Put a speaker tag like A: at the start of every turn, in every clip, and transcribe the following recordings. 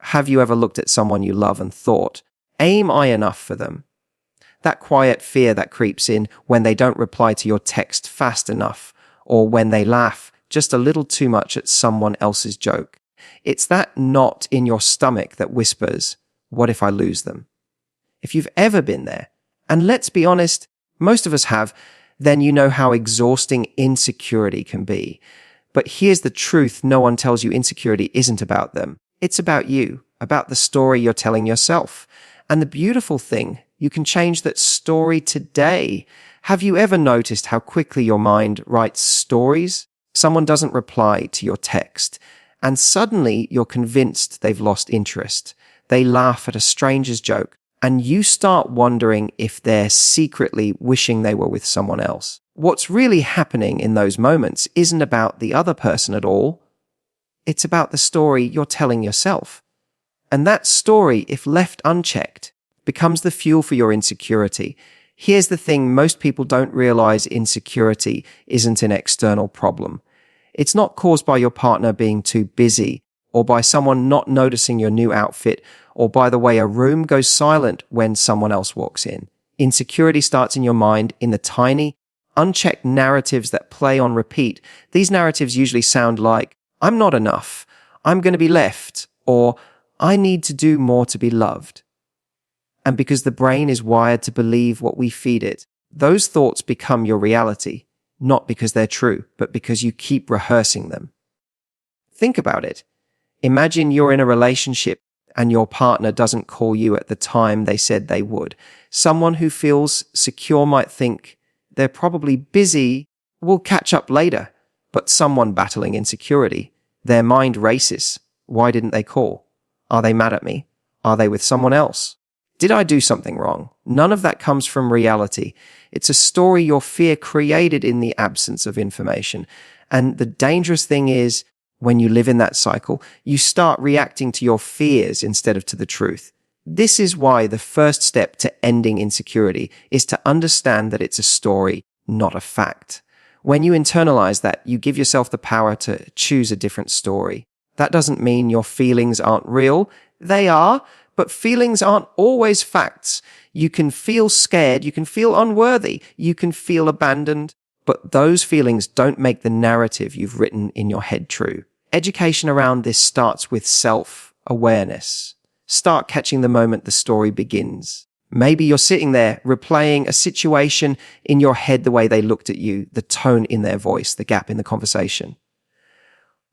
A: have you ever looked at someone you love and thought, am I enough for them? That quiet fear that creeps in when they don't reply to your text fast enough, or when they laugh just a little too much at someone else's joke. It's that knot in your stomach that whispers, what if I lose them? If you've ever been there, and let's be honest, most of us have, then you know how exhausting insecurity can be. But here's the truth no one tells you: insecurity isn't about them. It's about you, about the story you're telling yourself. And the beautiful thing, you can change that story today. Have you ever noticed how quickly your mind writes stories? Someone doesn't reply to your text, and suddenly you're convinced they've lost interest. They laugh at a stranger's joke, and you start wondering if they're secretly wishing they were with someone else. What's really happening in those moments isn't about the other person at all. It's about the story you're telling yourself. And that story, if left unchecked, becomes the fuel for your insecurity. Here's the thing: most people don't realize insecurity isn't an external problem. It's not caused by your partner being too busy, or by someone not noticing your new outfit, or by the way a room goes silent when someone else walks in. Insecurity starts in your mind, in the tiny, unchecked narratives that play on repeat. These narratives usually sound like, I'm not enough, I'm going to be left, or I need to do more to be loved. And because the brain is wired to believe what we feed it, those thoughts become your reality, not because they're true, but because you keep rehearsing them. Think about it. Imagine you're in a relationship and your partner doesn't call you at the time they said they would. Someone who feels secure might think they're probably busy, we'll catch up later. But someone battling insecurity, their mind races. Why didn't they call? Are they mad at me? Are they with someone else? Did I do something wrong? None of that comes from reality. It's a story your fear created in the absence of information. And the dangerous thing is, when you live in that cycle, you start reacting to your fears instead of to the truth. This is why the first step to ending insecurity is to understand that it's a story, not a fact. When you internalize that, you give yourself the power to choose a different story. That doesn't mean your feelings aren't real. They are, but feelings aren't always facts. You can feel scared, you can feel unworthy, you can feel abandoned, but those feelings don't make the narrative you've written in your head true. Education around this starts with self-awareness. Start catching the moment the story begins. Maybe you're sitting there replaying a situation in your head the way they looked at you, the tone in their voice, the gap in the conversation.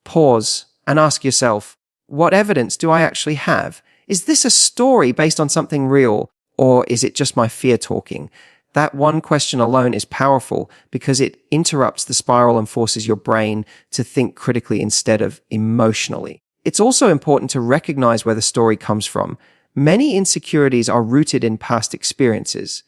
A: Pause and ask yourself, what evidence do I actually have? Is this a story based on something real, or is it just my fear talking? That one question alone is powerful because it interrupts the spiral and forces your brain to think critically instead of emotionally. It's also important to recognize where the story comes from. Many insecurities are rooted in past experiences.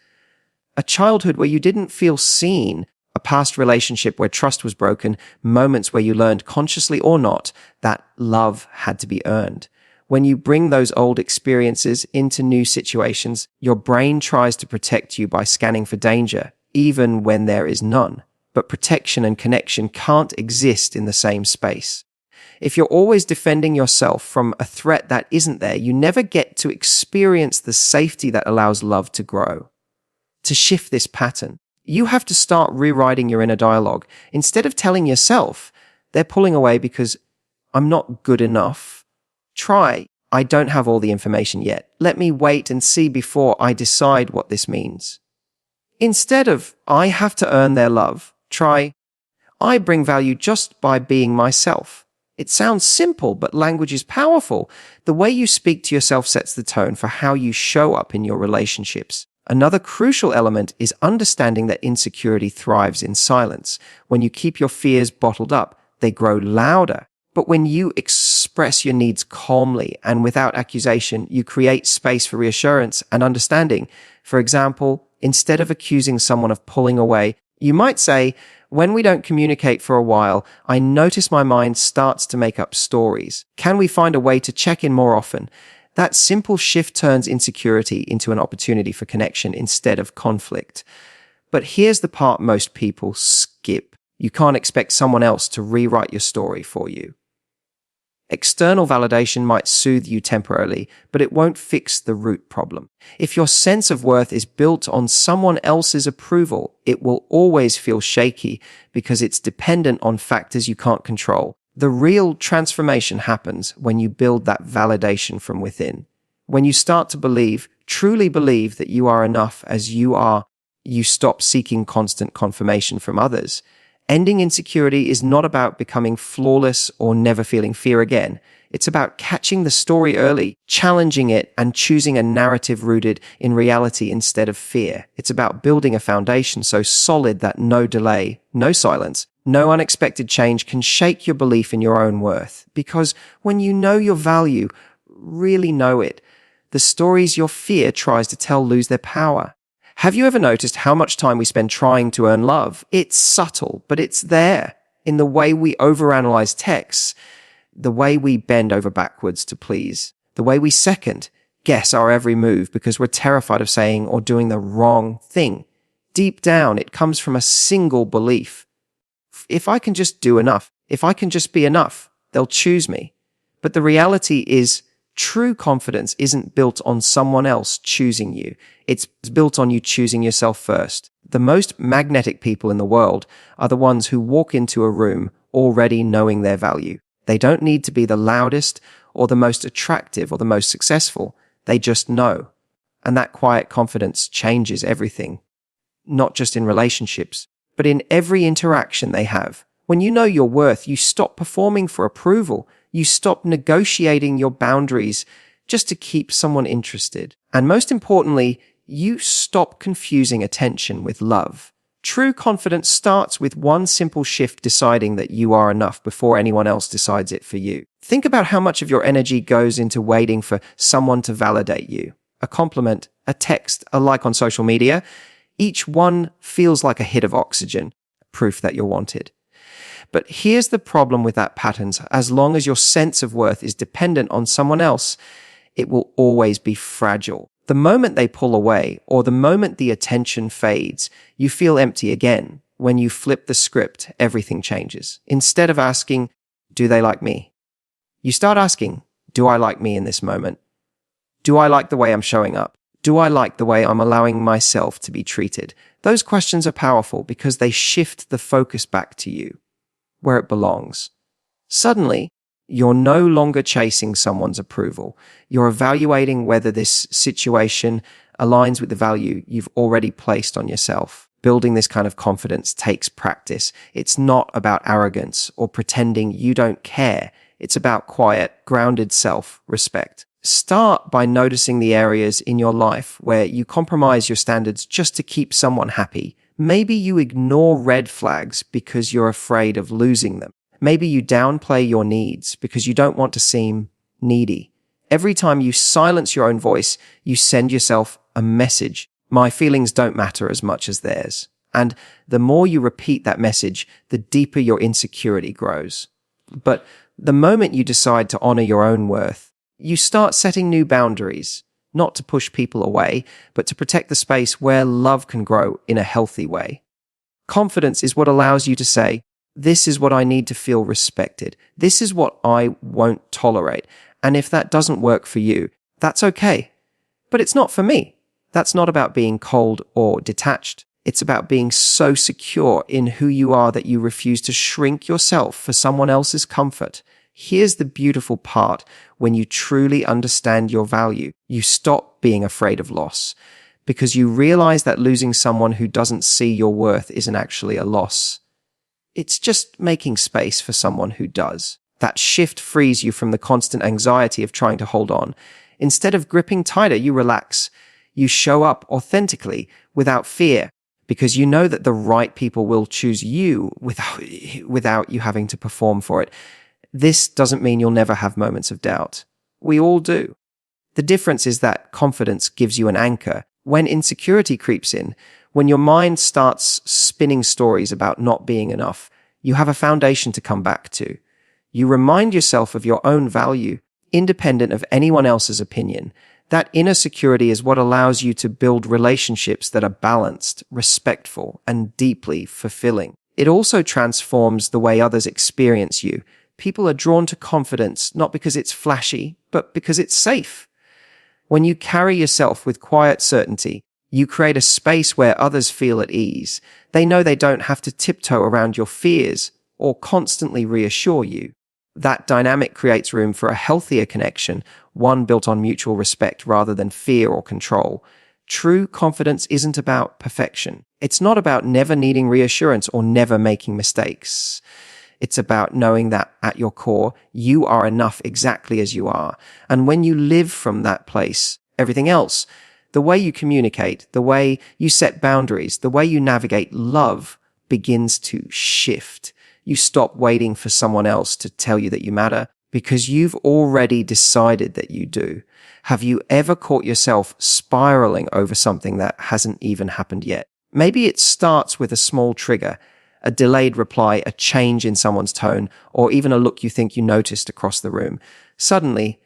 A: A childhood where you didn't feel seen, a past relationship where trust was broken, moments where you learned, consciously or not, that love had to be earned. When you bring those old experiences into new situations, your brain tries to protect you by scanning for danger, even when there is none. But protection and connection can't exist in the same space. If you're always defending yourself from a threat that isn't there, you never get to experience the safety that allows love to grow. To shift this pattern, you have to start rewriting your inner dialogue. Instead of telling yourself, they're pulling away because I'm not good enough, try, I don't have all the information yet. Let me wait and see before I decide what this means. Instead of, I have to earn their love, try, I bring value just by being myself. It sounds simple, but language is powerful. The way you speak to yourself sets the tone for how you show up in your relationships. Another crucial element is understanding that insecurity thrives in silence. When you keep your fears bottled up, they grow louder. But when you express your needs calmly and without accusation, you create space for reassurance and understanding. For example, instead of accusing someone of pulling away, you might say, when we don't communicate for a while, I notice my mind starts to make up stories. Can we find a way to check in more often? That simple shift turns insecurity into an opportunity for connection instead of conflict. But here's the part most people skip. You can't expect someone else to rewrite your story for you. External validation might soothe you temporarily, but it won't fix the root problem. If your sense of worth is built on someone else's approval, it will always feel shaky because it's dependent on factors you can't control. The real transformation happens when you build that validation from within. When you start to believe, truly believe that you are enough as you are, you stop seeking constant confirmation from others. Ending insecurity is not about becoming flawless or never feeling fear again. It's about catching the story early, challenging it, and choosing a narrative rooted in reality instead of fear. It's about building a foundation so solid that no delay, no silence, no unexpected change can shake your belief in your own worth. Because when you know your value, really know it, the stories your fear tries to tell lose their power. Have you ever noticed how much time we spend trying to earn love? It's subtle, but it's there in the way we overanalyze texts, the way we bend over backwards to please, the way we second guess our every move because we're terrified of saying or doing the wrong thing. Deep down, it comes from a single belief. If I can just do enough, if I can just be enough, they'll choose me. But the reality is, true confidence isn't built on someone else choosing you. It's built on you choosing yourself first. The most magnetic people in the world are the ones who walk into a room already knowing their value. They don't need to be the loudest or the most attractive or the most successful. They just know. And that quiet confidence changes everything. Not just in relationships, but in every interaction they have. When you know your worth, you stop performing for approval. You stop negotiating your boundaries just to keep someone interested. And most importantly, you stop confusing attention with love. True confidence starts with one simple shift, deciding that you are enough before anyone else decides it for you. Think about how much of your energy goes into waiting for someone to validate you. A compliment, a text, a like on social media. Each one feels like a hit of oxygen, proof that you're wanted. But here's the problem with that pattern. As long as your sense of worth is dependent on someone else, it will always be fragile. The moment they pull away, or the moment the attention fades, you feel empty again. When you flip the script, everything changes. Instead of asking, do they like me? You start asking, do I like me in this moment? Do I like the way I'm showing up? Do I like the way I'm allowing myself to be treated? Those questions are powerful because they shift the focus back to you, where it belongs. Suddenly, you're no longer chasing someone's approval. You're evaluating whether this situation aligns with the value you've already placed on yourself. Building this kind of confidence takes practice. It's not about arrogance or pretending you don't care. It's about quiet, grounded self-respect. Start by noticing the areas in your life where you compromise your standards just to keep someone happy. Maybe you ignore red flags because you're afraid of losing them. Maybe you downplay your needs because you don't want to seem needy. Every time you silence your own voice, you send yourself a message. My feelings don't matter as much as theirs. And the more you repeat that message, the deeper your insecurity grows. But the moment you decide to honor your own worth, you start setting new boundaries, not to push people away, but to protect the space where love can grow in a healthy way. Confidence is what allows you to say, this is what I need to feel respected. This is what I won't tolerate. And if that doesn't work for you, that's okay. But it's not for me. That's not about being cold or detached. It's about being so secure in who you are that you refuse to shrink yourself for someone else's comfort. Here's the beautiful part. When you truly understand your value, you stop being afraid of loss because you realize that losing someone who doesn't see your worth isn't actually a loss. It's just making space for someone who does. That shift frees you from the constant anxiety of trying to hold on. Instead of gripping tighter, you relax. You show up authentically without fear because you know that the right people will choose you without you having to perform for it. This doesn't mean you'll never have moments of doubt. We all do. The difference is that confidence gives you an anchor. When insecurity creeps in, when your mind starts spinning stories about not being enough, you have a foundation to come back to. You remind yourself of your own value, independent of anyone else's opinion. That inner security is what allows you to build relationships that are balanced, respectful, and deeply fulfilling. It also transforms the way others experience you. People are drawn to confidence not because it's flashy, but because it's safe. When you carry yourself with quiet certainty, you create a space where others feel at ease. They know they don't have to tiptoe around your fears or constantly reassure you. That dynamic creates room for a healthier connection, one built on mutual respect rather than fear or control. True confidence isn't about perfection. It's not about never needing reassurance or never making mistakes. It's about knowing that at your core, you are enough exactly as you are. And when you live from that place, everything else, the way you communicate, the way you set boundaries, the way you navigate love begins to shift. You stop waiting for someone else to tell you that you matter because you've already decided that you do. Have you ever caught yourself spiraling over something that hasn't even happened yet? Maybe it starts with a small trigger, a delayed reply, a change in someone's tone, or even a look you think you noticed across the room. Suddenly,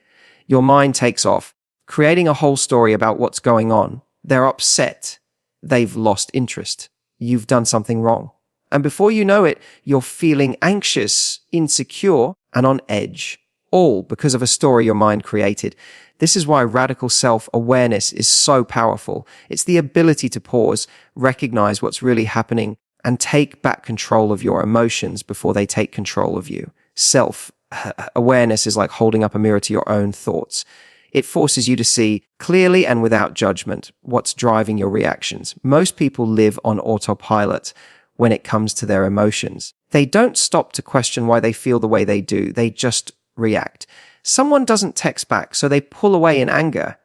A: your mind takes off, creating a whole story about what's going on. They're upset. They've lost interest. You've done something wrong. And before you know it, you're feeling anxious, insecure, and on edge, all because of a story your mind created. This is why radical self-awareness is so powerful. It's the ability to pause, recognize what's really happening, and take back control of your emotions before they take control of you. Self-awareness is like holding up a mirror to your own thoughts. It forces you to see clearly and without judgment what's driving your reactions. Most people live on autopilot when it comes to their emotions. They don't stop to question why they feel the way they do. They just react. Someone doesn't text back, so they pull away in anger.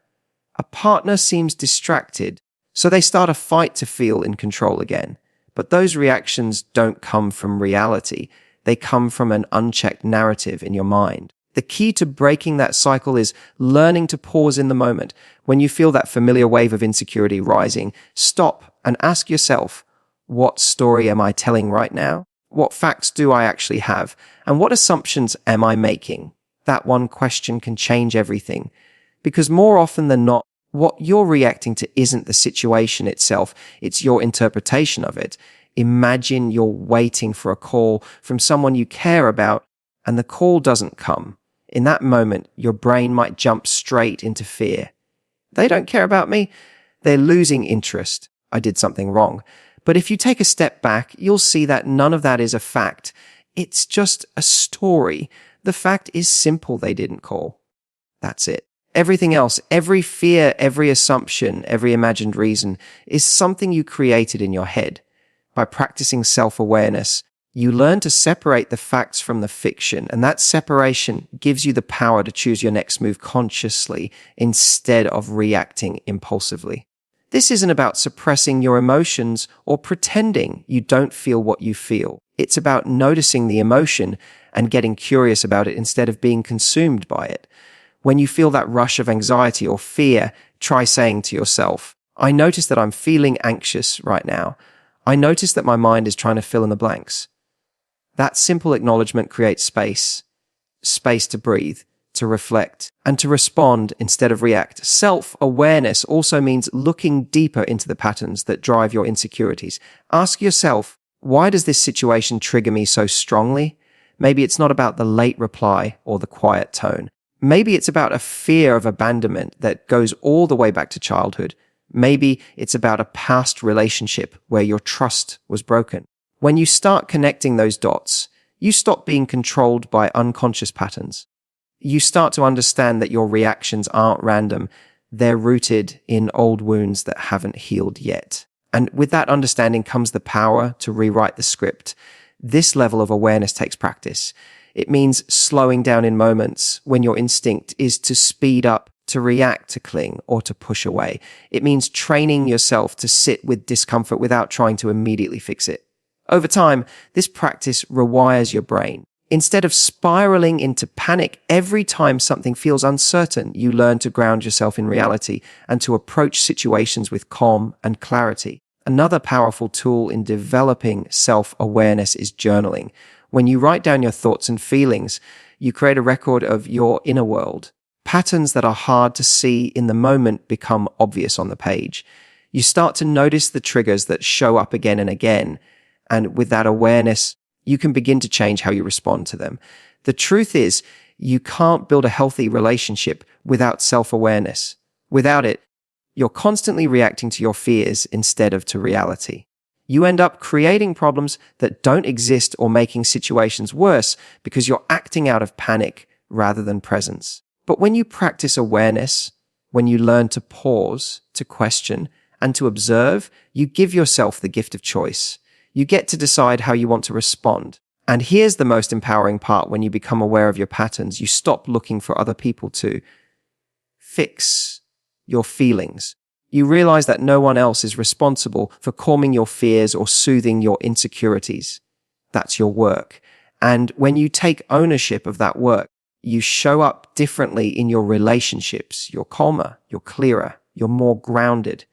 A: A partner seems distracted, so they start a fight to feel in control again. But those reactions don't come from reality. They come from an unchecked narrative in your mind. The key to breaking that cycle is learning to pause in the moment. When you feel that familiar wave of insecurity rising, stop and ask yourself, what story am I telling right now? What facts do I actually have? And what assumptions am I making? That one question can change everything. Because more often than not, what you're reacting to isn't the situation itself, it's your interpretation of it. Imagine you're waiting for a call from someone you care about, and the call doesn't come. In that moment, your brain might jump straight into fear. They don't care about me. They're losing interest. I did something wrong. But if you take a step back, you'll see that none of that is a fact. It's just a story. The fact is simple, they didn't call. That's it. Everything else, every fear, every assumption, every imagined reason is something you created in your head. By practicing self-awareness, you learn to separate the facts from the fiction, and that separation gives you the power to choose your next move consciously instead of reacting impulsively. This isn't about suppressing your emotions or pretending you don't feel what you feel. It's about noticing the emotion and getting curious about it instead of being consumed by it. When you feel that rush of anxiety or fear, try saying to yourself, I notice that I'm feeling anxious right now. I notice that my mind is trying to fill in the blanks. That simple acknowledgement creates space to breathe, to reflect, and to respond instead of react. Self-awareness also means looking deeper into the patterns that drive your insecurities. Ask yourself, why does this situation trigger me so strongly? Maybe it's not about the late reply or the quiet tone. Maybe it's about a fear of abandonment that goes all the way back to childhood. Maybe it's about a past relationship where your trust was broken. When you start connecting those dots, you stop being controlled by unconscious patterns. You start to understand that your reactions aren't random. They're rooted in old wounds that haven't healed yet. And with that understanding comes the power to rewrite the script. This level of awareness takes practice. It means slowing down in moments when your instinct is to speed up, to react, to cling, or to push away. It means training yourself to sit with discomfort without trying to immediately fix it. Over time, this practice rewires your brain. Instead of spiraling into panic every time something feels uncertain, you learn to ground yourself in reality and to approach situations with calm and clarity. Another powerful tool in developing self-awareness is journaling. When you write down your thoughts and feelings, you create a record of your inner world. Patterns that are hard to see in the moment become obvious on the page. You start to notice the triggers that show up again and again, and with that awareness, you can begin to change how you respond to them. The truth is, you can't build a healthy relationship without self-awareness. Without it, you're constantly reacting to your fears instead of to reality. You end up creating problems that don't exist or making situations worse because you're acting out of panic rather than presence. But when you practice awareness, when you learn to pause, to question, and to observe, you give yourself the gift of choice. You get to decide how you want to respond. And here's the most empowering part: when you become aware of your patterns, you stop looking for other people to fix your feelings. You realize that no one else is responsible for calming your fears or soothing your insecurities. That's your work. And when you take ownership of that work, you show up differently in your relationships. You're calmer, you're clearer, you're more grounded.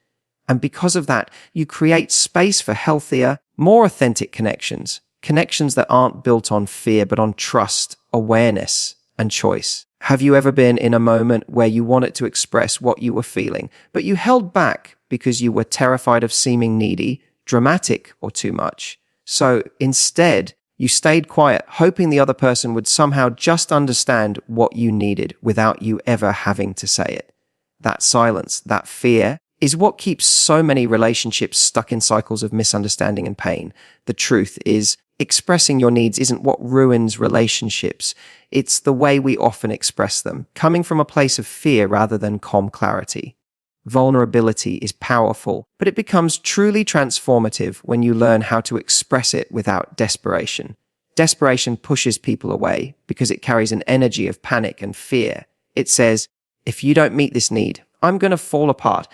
A: And because of that, you create space for healthier, more authentic connections. Connections that aren't built on fear, but on trust, awareness, and choice. Have you ever been in a moment where you wanted to express what you were feeling, but you held back because you were terrified of seeming needy, dramatic, or too much? So instead, you stayed quiet, hoping the other person would somehow just understand what you needed without you ever having to say it. That silence, that fear, is what keeps so many relationships stuck in cycles of misunderstanding and pain. The truth is, expressing your needs isn't what ruins relationships. It's the way we often express them, coming from a place of fear rather than calm clarity. Vulnerability is powerful, but it becomes truly transformative when you learn how to express it without desperation. Desperation pushes people away because it carries an energy of panic and fear. It says, if you don't meet this need, I'm going to fall apart.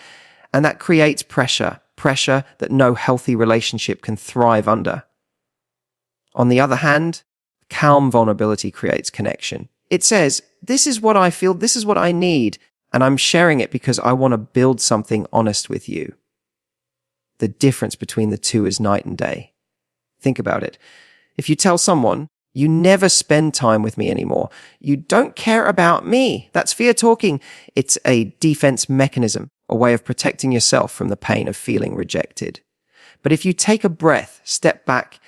A: And that creates pressure that no healthy relationship can thrive under. On the other hand, calm vulnerability creates connection. It says, this is what I feel, this is what I need, and I'm sharing it because I want to build something honest with you. The difference between the two is night and day. Think about it. If you tell someone, you never spend time with me anymore, you don't care about me, that's fear talking. It's a defense mechanism, a way of protecting yourself from the pain of feeling rejected. But if you take a breath, step back,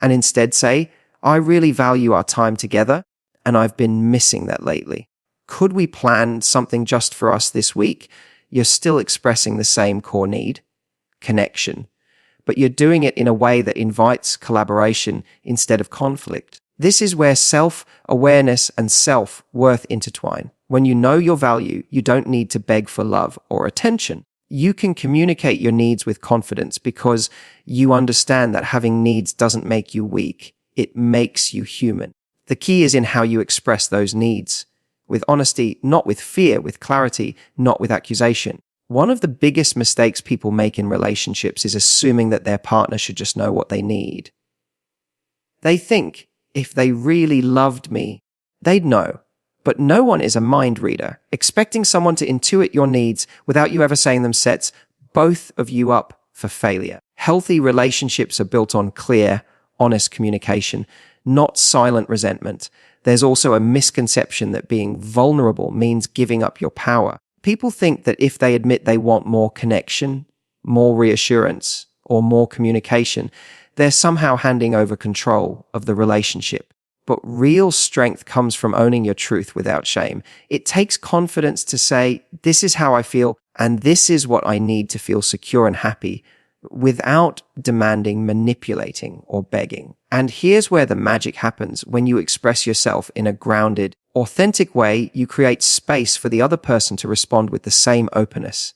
A: and instead say, I really value our time together, and I've been missing that lately. Could we plan something just for us this week? You're still expressing the same core need, connection, but you're doing it in a way that invites collaboration instead of conflict. This is where self-awareness and self-worth intertwine. When you know your value, you don't need to beg for love or attention. You can communicate your needs with confidence because you understand that having needs doesn't make you weak. It makes you human. The key is in how you express those needs. With honesty, not with fear, with clarity, not with accusation. One of the biggest mistakes people make in relationships is assuming that their partner should just know what they need. They think, if they really loved me, they'd know. But no one is a mind reader. Expecting someone to intuit your needs without you ever saying them sets both of you up for failure. Healthy relationships are built on clear, honest communication, not silent resentment. There's also a misconception that being vulnerable means giving up your power. People think that if they admit they want more connection, more reassurance, or more communication, they're somehow handing over control of the relationship. But real strength comes from owning your truth without shame. It takes confidence to say, this is how I feel, and this is what I need to feel secure and happy, without demanding, manipulating, or begging. And here's where the magic happens. When you express yourself in a grounded, authentic way, you create space for the other person to respond with the same openness.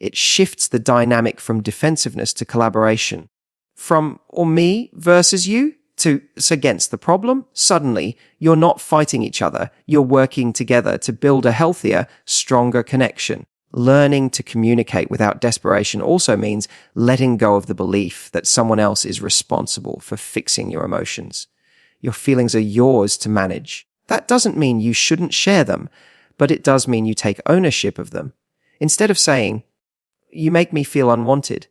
A: It shifts the dynamic from defensiveness to collaboration. From or me versus you to us against the problem. Suddenly, you're not fighting each other. You're working together to build a healthier, stronger connection. Learning to communicate without desperation also means letting go of the belief that someone else is responsible for fixing your emotions. Your feelings are yours to manage. That doesn't mean you shouldn't share them, but it does mean you take ownership of them. Instead of saying, you make me feel unwanted,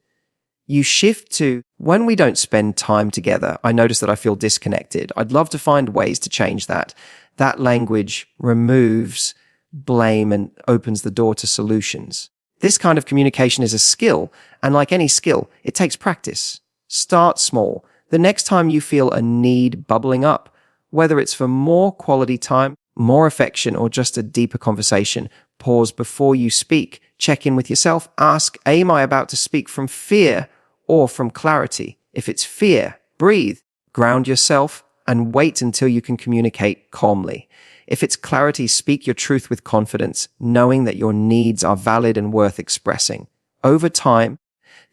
A: you shift to, when we don't spend time together, I notice that I feel disconnected. I'd love to find ways to change that. That language removes blame and opens the door to solutions. This kind of communication is a skill, and like any skill, it takes practice. Start small. The next time you feel a need bubbling up, Whether it's for more quality time, more affection, or just a deeper conversation, pause before you speak. Check in with yourself. Ask, am I about to speak from fear or from clarity? If it's fear, breathe, ground yourself, and wait until you can communicate calmly. If it's clarity, speak your truth with confidence, knowing that your needs are valid and worth expressing. Over time,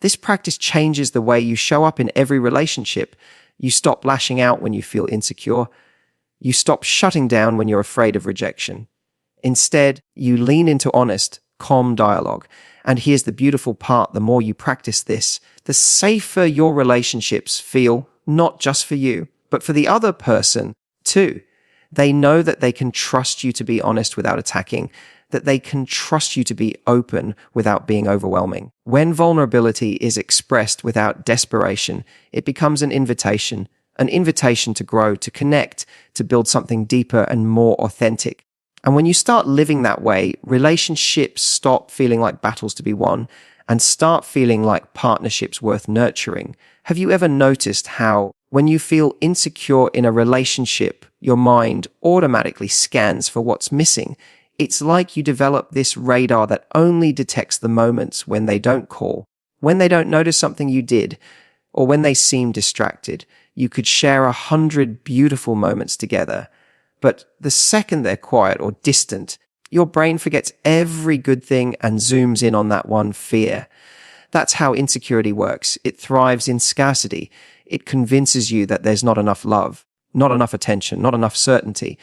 A: this practice changes the way you show up in every relationship. You stop lashing out when you feel insecure. You stop shutting down when you're afraid of rejection. Instead, you lean into honest, calm dialogue. And here's the beautiful part: the more you practice this, the safer your relationships feel, not just for you, but for the other person too. They know that they can trust you to be honest without attacking, that they can trust you to be open without being overwhelming. When vulnerability is expressed without desperation, it becomes an invitation to grow, to connect, to build something deeper and more authentic. And when you start living that way, relationships stop feeling like battles to be won and start feeling like partnerships worth nurturing. Have you ever noticed how, when you feel insecure in a relationship, your mind automatically scans for what's missing? It's like you develop this radar that only detects the moments when they don't call, when they don't notice something you did, or when they seem distracted. You could share 100 beautiful moments together, but the second they're quiet or distant, your brain forgets every good thing and zooms in on that one fear. That's how insecurity works. It thrives in scarcity. It convinces you that there's not enough love, not enough attention, not enough certainty.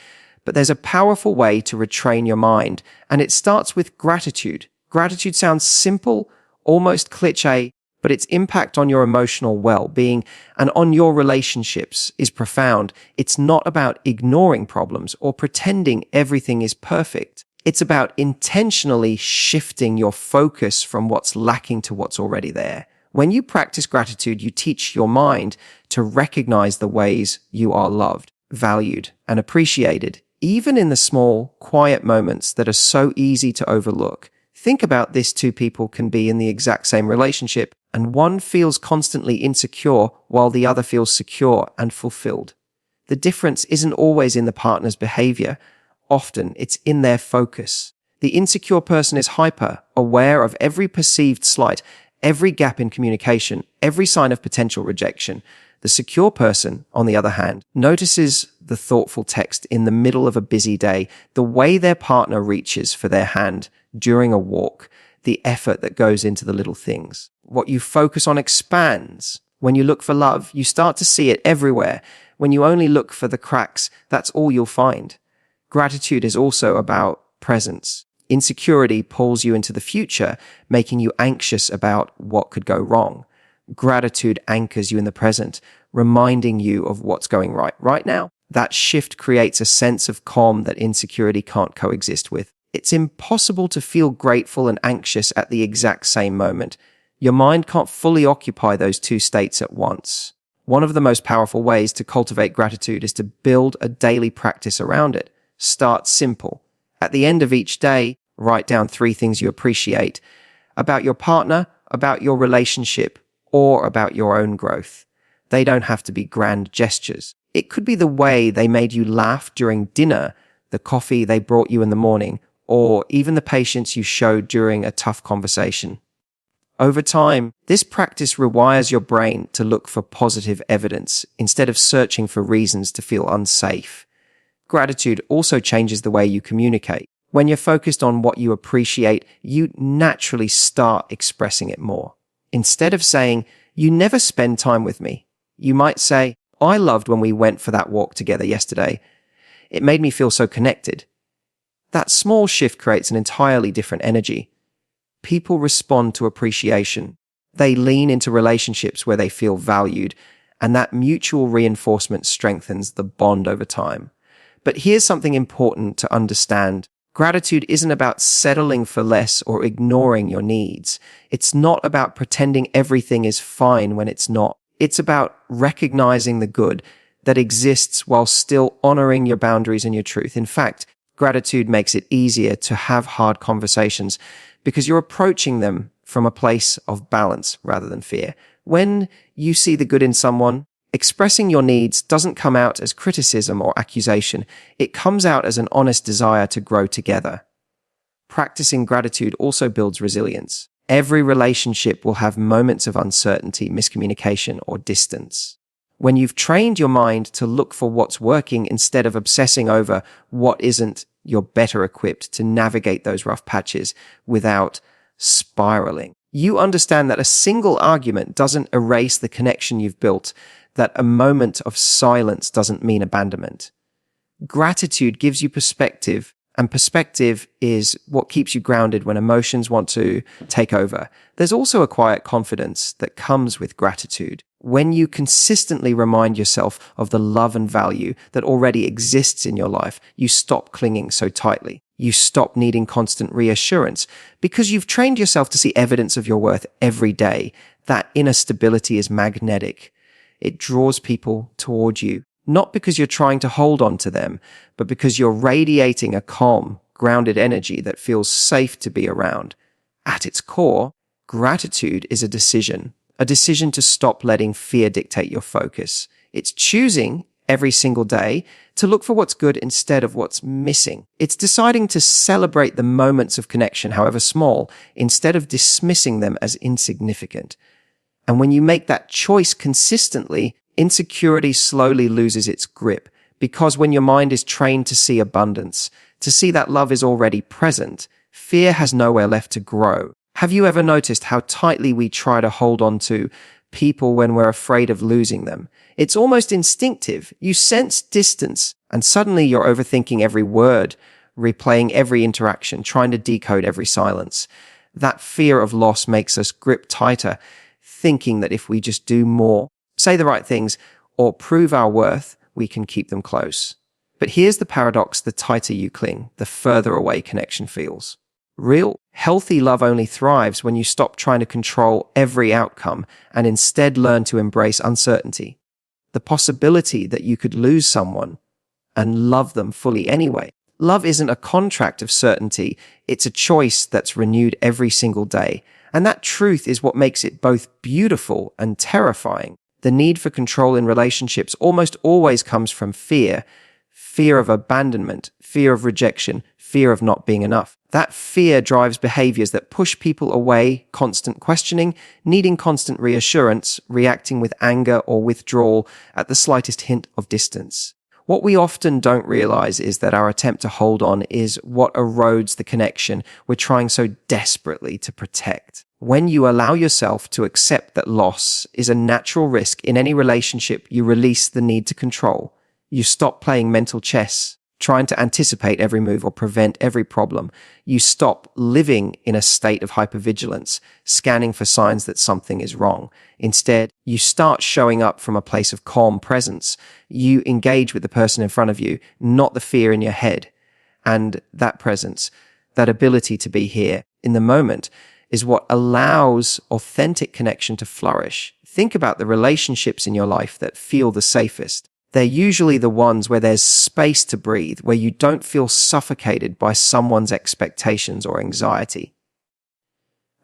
A: But there's a powerful way to retrain your mind, and it starts with gratitude. Gratitude sounds simple, almost cliché, but its impact on your emotional well-being and on your relationships is profound. It's not about ignoring problems or pretending everything is perfect. It's about intentionally shifting your focus from what's lacking to what's already there. When you practice gratitude, you teach your mind to recognize the ways you are loved, valued, and appreciated, even in the small, quiet moments that are so easy to overlook. Think about this: two people can be in the exact same relationship, and one feels constantly insecure while the other feels secure and fulfilled. The difference isn't always in the partner's behavior. Often, it's in their focus. The insecure person is hyper, aware of every perceived slight, every gap in communication, every sign of potential rejection. The secure person, on the other hand, notices the thoughtful text in the middle of a busy day, the way their partner reaches for their hand during a walk, the effort that goes into the little things. What you focus on expands. When you look for love, you start to see it everywhere. When you only look for the cracks, that's all you'll find. Gratitude is also about presence. Insecurity pulls you into the future, making you anxious about what could go wrong. Gratitude anchors you in the present, reminding you of what's going right now. That shift creates a sense of calm that insecurity can't coexist with. It's impossible to feel grateful and anxious at the exact same moment. Your mind can't fully occupy those two states at once. One of the most powerful ways to cultivate gratitude is to build a daily practice around it. Start simple. At the end of each day, write down 3 things you appreciate about your partner, about your relationship, or about your own growth. They don't have to be grand gestures. It could be the way they made you laugh during dinner, the coffee they brought you in the morning, or even the patience you showed during a tough conversation. Over time, this practice rewires your brain to look for positive evidence instead of searching for reasons to feel unsafe. Gratitude also changes the way you communicate. When you're focused on what you appreciate, you naturally start expressing it more. Instead of saying, "You never spend time with me," you might say, "I loved when we went for that walk together yesterday. It made me feel so connected." That small shift creates an entirely different energy. People respond to appreciation. They lean into relationships where they feel valued, and that mutual reinforcement strengthens the bond over time. But here's something important to understand. Gratitude isn't about settling for less or ignoring your needs. It's not about pretending everything is fine when it's not. It's about recognizing the good that exists while still honoring your boundaries and your truth. In fact, gratitude makes it easier to have hard conversations because you're approaching them from a place of balance rather than fear. When you see the good in someone, Expressing your needs doesn't come out as criticism or accusation. It comes out as an honest desire to grow together. Practicing gratitude also builds resilience. Every relationship will have moments of uncertainty, miscommunication, or distance. When you've trained your mind to look for what's working instead of obsessing over what isn't, you're better equipped to navigate those rough patches without spiraling. You understand that a single argument doesn't erase the connection you've built, that a moment of silence doesn't mean abandonment. Gratitude gives you perspective, and perspective is what keeps you grounded when emotions want to take over. There's also a quiet confidence that comes with gratitude. When you consistently remind yourself of the love and value that already exists in your life, you stop clinging so tightly. You stop needing constant reassurance because you've trained yourself to see evidence of your worth every day. That inner stability is magnetic. It draws people toward you, not because you're trying to hold on to them, but because you're radiating a calm, grounded energy that feels safe to be around. At its core, gratitude is a decision to stop letting fear dictate your focus. It's choosing every single day to look for what's good instead of what's missing. It's deciding to celebrate the moments of connection, however small, instead of dismissing them as insignificant. And when you make that choice consistently, insecurity slowly loses its grip, because when your mind is trained to see abundance, to see that love is already present, fear has nowhere left to grow. Have you ever noticed how tightly we try to hold on to people when we're afraid of losing them? It's almost instinctive. You sense distance, and suddenly you're overthinking every word, replaying every interaction, trying to decode every silence. That fear of loss makes us grip tighter, thinking that if we just do more, say the right things, or prove our worth, we can keep them close. But here's the paradox: the tighter you cling, the further away connection feels. Real, healthy love only thrives when you stop trying to control every outcome and instead learn to embrace uncertainty. The possibility that you could lose someone and love them fully anyway. Love isn't a contract of certainty, it's a choice that's renewed every single day. And that truth is what makes it both beautiful and terrifying. The need for control in relationships almost always comes from fear. Fear of abandonment, fear of rejection, fear of not being enough. That fear drives behaviors that push people away, constant questioning, needing constant reassurance, reacting with anger or withdrawal at the slightest hint of distance. What we often don't realize is that our attempt to hold on is what erodes the connection we're trying so desperately to protect. When you allow yourself to accept that loss is a natural risk in any relationship, you release the need to control. You stop playing mental chess, trying to anticipate every move or prevent every problem. You stop living in a state of hypervigilance, scanning for signs that something is wrong. Instead, you start showing up from a place of calm presence. You engage with the person in front of you, not the fear in your head. And that presence, that ability to be here in the moment, is what allows authentic connection to flourish. Think about the relationships in your life that feel the safest. They're usually the ones where there's space to breathe, where you don't feel suffocated by someone's expectations or anxiety.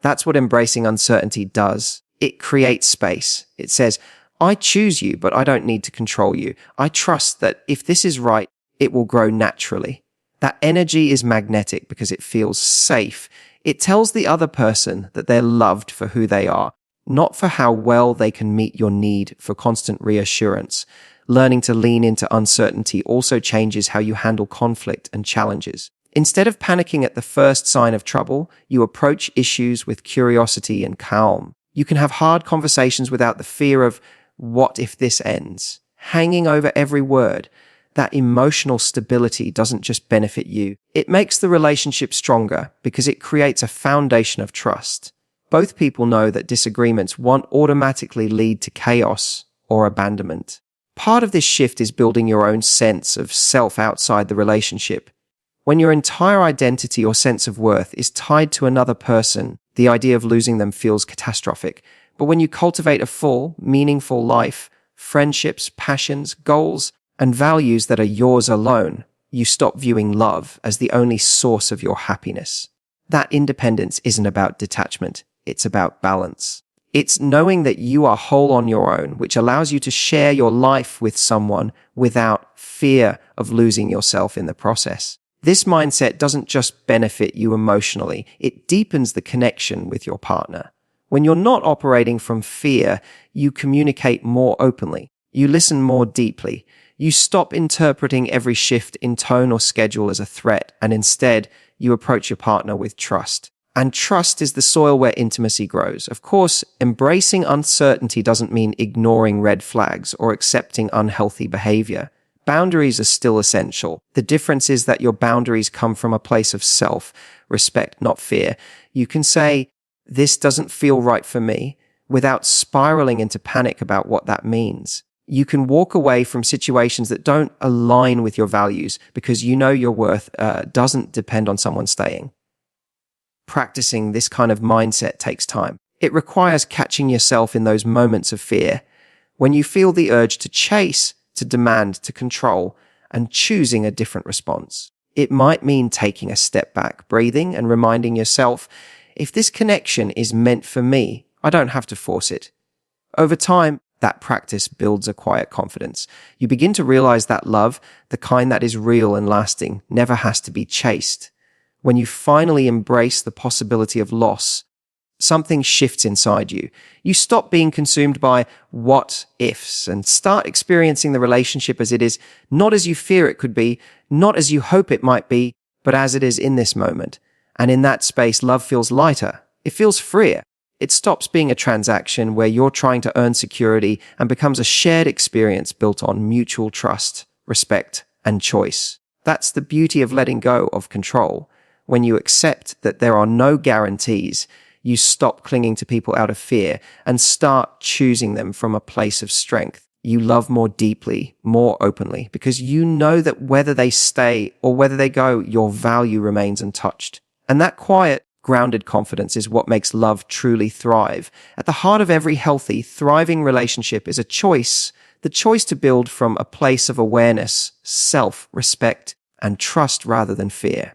A: That's what embracing uncertainty does. It creates space. It says, I choose you, but I don't need to control you. I trust that if this is right, it will grow naturally. That energy is magnetic because it feels safe. It tells the other person that they're loved for who they are, not for how well they can meet your need for constant reassurance. Learning to lean into uncertainty also changes how you handle conflict and challenges. Instead of panicking at the first sign of trouble, you approach issues with curiosity and calm. You can have hard conversations without the fear of, what if this ends? Hanging over every word. That emotional stability doesn't just benefit you. It makes the relationship stronger because it creates a foundation of trust. Both people know that disagreements won't automatically lead to chaos or abandonment. Part of this shift is building your own sense of self outside the relationship. When your entire identity or sense of worth is tied to another person, the idea of losing them feels catastrophic. But when you cultivate a full, meaningful life, friendships, passions, goals, and values that are yours alone, you stop viewing love as the only source of your happiness. That independence isn't about detachment, it's about balance. It's knowing that you are whole on your own, which allows you to share your life with someone without fear of losing yourself in the process. This mindset doesn't just benefit you emotionally, it deepens the connection with your partner. When you're not operating from fear, you communicate more openly. You listen more deeply. You stop interpreting every shift in tone or schedule as a threat, and instead, you approach your partner with trust. And trust is the soil where intimacy grows. Of course, embracing uncertainty doesn't mean ignoring red flags or accepting unhealthy behavior. Boundaries are still essential. The difference is that your boundaries come from a place of self-respect, not fear. You can say, "This doesn't feel right for me," without spiraling into panic about what that means. You can walk away from situations that don't align with your values because you know your worth doesn't depend on someone staying. Practicing this kind of mindset takes time. It requires catching yourself in those moments of fear, when you feel the urge to chase, to demand, to control, and choosing a different response. It might mean taking a step back, breathing, and reminding yourself, if this connection is meant for me, I don't have to force it. Over time, that practice builds a quiet confidence. You begin to realize that love, the kind that is real and lasting, never has to be chased. When you finally embrace the possibility of loss, something shifts inside you. You stop being consumed by what ifs and start experiencing the relationship as it is, not as you fear it could be, not as you hope it might be, but as it is in this moment. And in that space, love feels lighter. It feels freer. It stops being a transaction where you're trying to earn security and becomes a shared experience built on mutual trust, respect, and choice. That's the beauty of letting go of control. When you accept that there are no guarantees, you stop clinging to people out of fear and start choosing them from a place of strength. You love more deeply, more openly, because you know that whether they stay or whether they go, your value remains untouched. And that quiet, grounded confidence is what makes love truly thrive. At the heart of every healthy, thriving relationship is a choice, the choice to build from a place of awareness, self-respect, and trust rather than fear.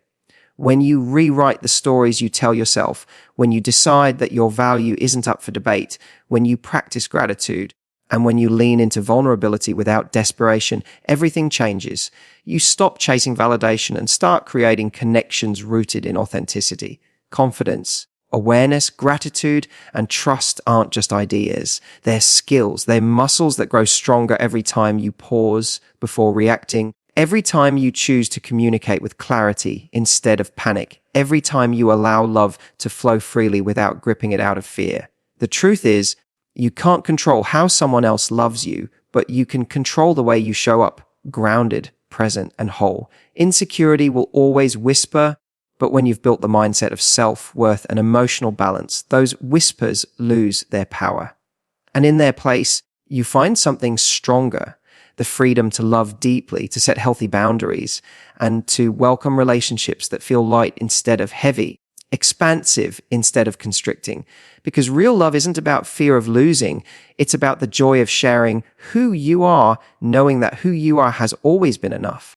A: When you rewrite the stories you tell yourself, when you decide that your value isn't up for debate, when you practice gratitude, and when you lean into vulnerability without desperation, everything changes. You stop chasing validation and start creating connections rooted in authenticity. Confidence, awareness, gratitude, and trust aren't just ideas. They're skills. They're muscles that grow stronger every time you pause before reacting. Every time you choose to communicate with clarity instead of panic, every time you allow love to flow freely without gripping it out of fear. The truth is, you can't control how someone else loves you, but you can control the way you show up, grounded, present, and whole. Insecurity will always whisper, but when you've built the mindset of self-worth and emotional balance, those whispers lose their power. And in their place, you find something stronger. The freedom to love deeply, to set healthy boundaries, and to welcome relationships that feel light instead of heavy, expansive instead of constricting. Because real love isn't about fear of losing, it's about the joy of sharing who you are, knowing that who you are has always been enough.